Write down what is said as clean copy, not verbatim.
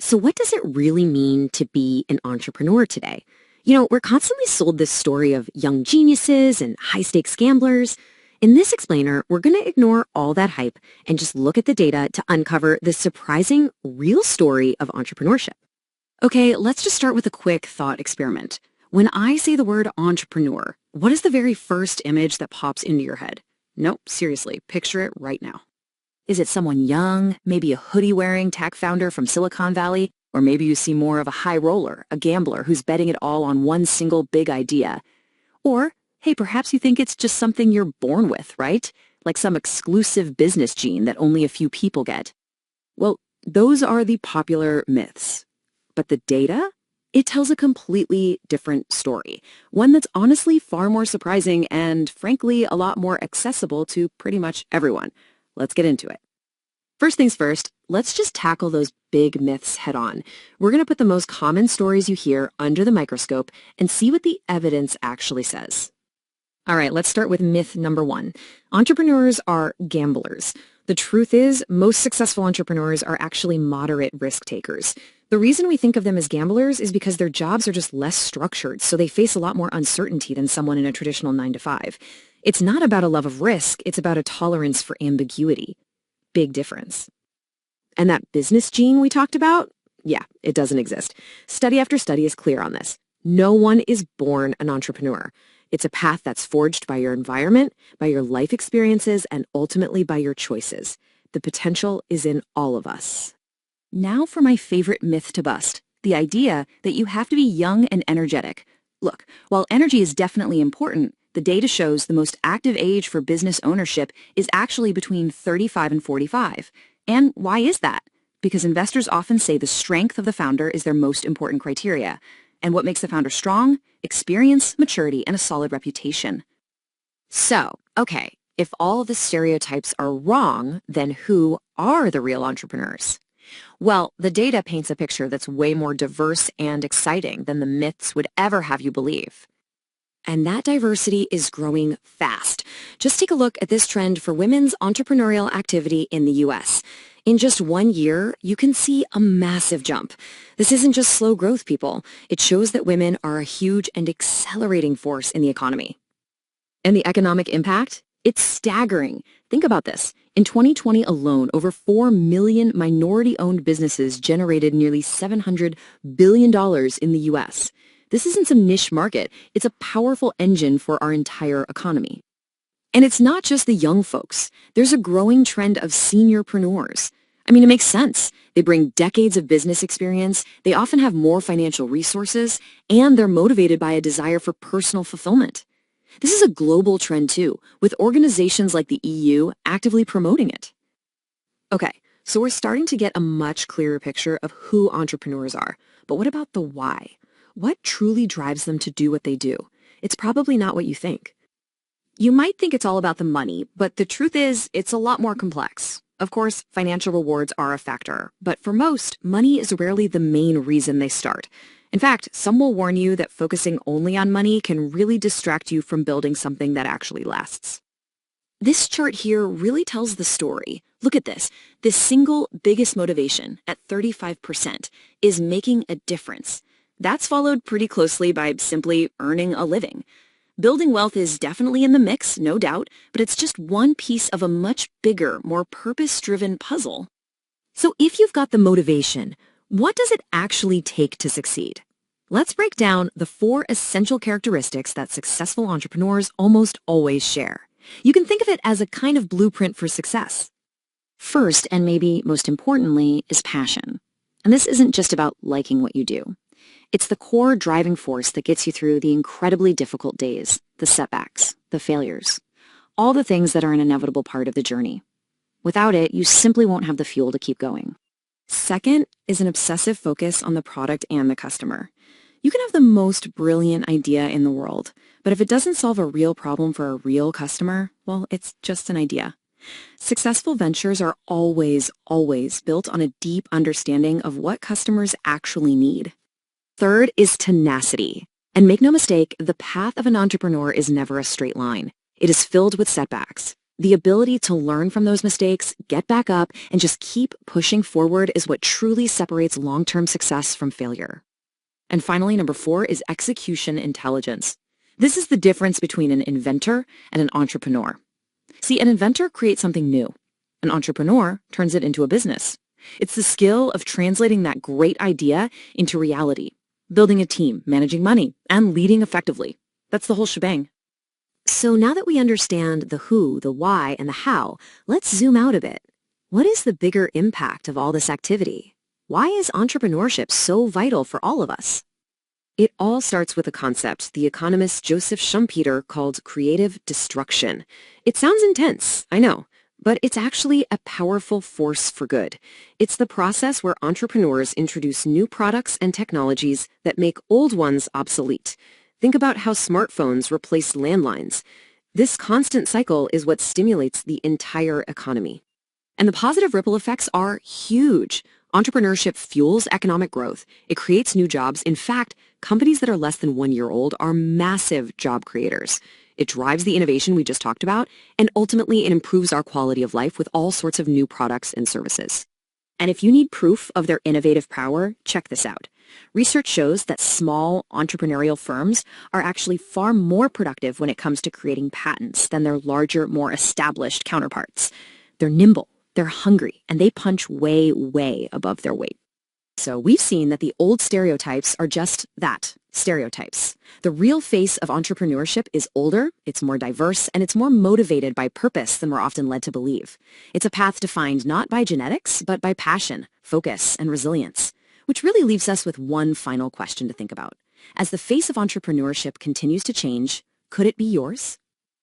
So what does it really mean to be an entrepreneur today? We're constantly sold this story of young geniuses and high-stakes gamblers. In this explainer, we're going to ignore all that hype and just look at the data to uncover the surprising, real story of entrepreneurship. Okay, let's just start with a quick thought experiment. When I say the word entrepreneur, what is the very first image that pops into your head? Nope, seriously, picture it right now. Is it someone young, maybe a hoodie-wearing tech founder from Silicon Valley? Or maybe you see more of a high roller, a gambler who's betting it all on one single big idea. Or, hey, perhaps you think it's just something you're born with, right? Like some exclusive business gene that only a few people get. Well, those are the popular myths. But the data? It tells a completely different story. One that's honestly far more surprising and, frankly, a lot more accessible to pretty much everyone. Let's get into it. First things first, let's just tackle those big myths head on. We're going to put the most common stories you hear under the microscope and see what the evidence actually says. All right, let's start with myth number 1. Entrepreneurs are gamblers. The truth is, most successful entrepreneurs are actually moderate risk takers. The reason we think of them as gamblers is because their jobs are just less structured, so they face a lot more uncertainty than someone in a traditional 9-to-5. It's not about a love of risk, it's about a tolerance for ambiguity. Big difference. And that business gene we talked about? Yeah, it doesn't exist. Study after study is clear on this. No one is born an entrepreneur. It's a path that's forged by your environment, by your life experiences, and ultimately by your choices. The potential is in all of us. Now for my favorite myth to bust, the idea that you have to be young and energetic. Look, while energy is definitely important, the data shows the most active age for business ownership is actually between 35 and 45. And why is that? Because investors often say the strength of the founder is their most important criteria. And what makes the founder strong? Experience, maturity, and a solid reputation. So, okay, if all of the stereotypes are wrong, then who are the real entrepreneurs? Well, the data paints a picture that's way more diverse and exciting than the myths would ever have you believe. And that diversity is growing fast. Just take a look at this trend for women's entrepreneurial activity in the U.S. In just 1 year, you can see a massive jump. This isn't just slow growth, people. It shows that women are a huge and accelerating force in the economy. And the economic impact? It's staggering. Think about this. In 2020 alone, over 4 million minority-owned businesses generated nearly $700 billion in the U.S. This isn't some niche market. It's a powerful engine for our entire economy. And it's not just the young folks. There's a growing trend of seniorpreneurs. I mean, it makes sense. They bring decades of business experience, they often have more financial resources, and they're motivated by a desire for personal fulfillment. This is a global trend too, with organizations like the EU actively promoting it. Okay, so we're starting to get a much clearer picture of who entrepreneurs are. But what about the why? What truly drives them to do what they do? It's probably not what you think. You might think it's all about the money, but the truth is, it's a lot more complex. Of course, financial rewards are a factor, but for most, money is rarely the main reason they start. In fact, some will warn you that focusing only on money can really distract you from building something that actually lasts. This chart here really tells the story. Look at this. This single biggest motivation, at 35%, is making a difference. That's followed pretty closely by simply earning a living. Building wealth is definitely in the mix, no doubt, but it's just one piece of a much bigger, more purpose-driven puzzle. So if you've got the motivation, what does it actually take to succeed? Let's break down the 4 essential characteristics that successful entrepreneurs almost always share. You can think of it as a kind of blueprint for success. First, and maybe most importantly, is passion. And this isn't just about liking what you do. It's the core driving force that gets you through the incredibly difficult days, the setbacks, the failures, all the things that are an inevitable part of the journey. Without it, you simply won't have the fuel to keep going. Second is an obsessive focus on the product and the customer. You can have the most brilliant idea in the world, but if it doesn't solve a real problem for a real customer, well, it's just an idea. Successful ventures are always built on a deep understanding of what customers actually need. Third is tenacity. And make no mistake, the path of an entrepreneur is never a straight line. It is filled with setbacks. The ability to learn from those mistakes, get back up, and just keep pushing forward is what truly separates long-term success from failure. And finally, number 4 is execution intelligence. This is the difference between an inventor and an entrepreneur. See, an inventor creates something new. An entrepreneur turns it into a business. It's the skill of translating that great idea into reality, building a team, managing money, and leading effectively. That's the whole shebang. So now that we understand the who, the why, and the how, let's zoom out a bit. What is the bigger impact of all this activity? Why is entrepreneurship so vital for all of us? It all starts with a concept the economist Joseph Schumpeter called creative destruction. It sounds intense, I know, but it's actually a powerful force for good. It's the process where entrepreneurs introduce new products and technologies that make old ones obsolete. Think about how smartphones replaced landlines. This constant cycle is what stimulates the entire economy. And the positive ripple effects are huge. Entrepreneurship fuels economic growth. It creates new jobs. In fact, companies that are less than 1 year old are massive job creators. It drives the innovation we just talked about, and ultimately it improves our quality of life with all sorts of new products and services. And if you need proof of their innovative power, check this out. Research shows that small entrepreneurial firms are actually far more productive when it comes to creating patents than their larger, more established counterparts. They're nimble, they're hungry, and they punch way, way above their weight. So we've seen that the old stereotypes are just that, stereotypes. The real face of entrepreneurship is older, it's more diverse, and it's more motivated by purpose than we're often led to believe. It's a path defined not by genetics, but by passion, focus, and resilience. Which really leaves us with one final question to think about. As the face of entrepreneurship continues to change, could it be yours?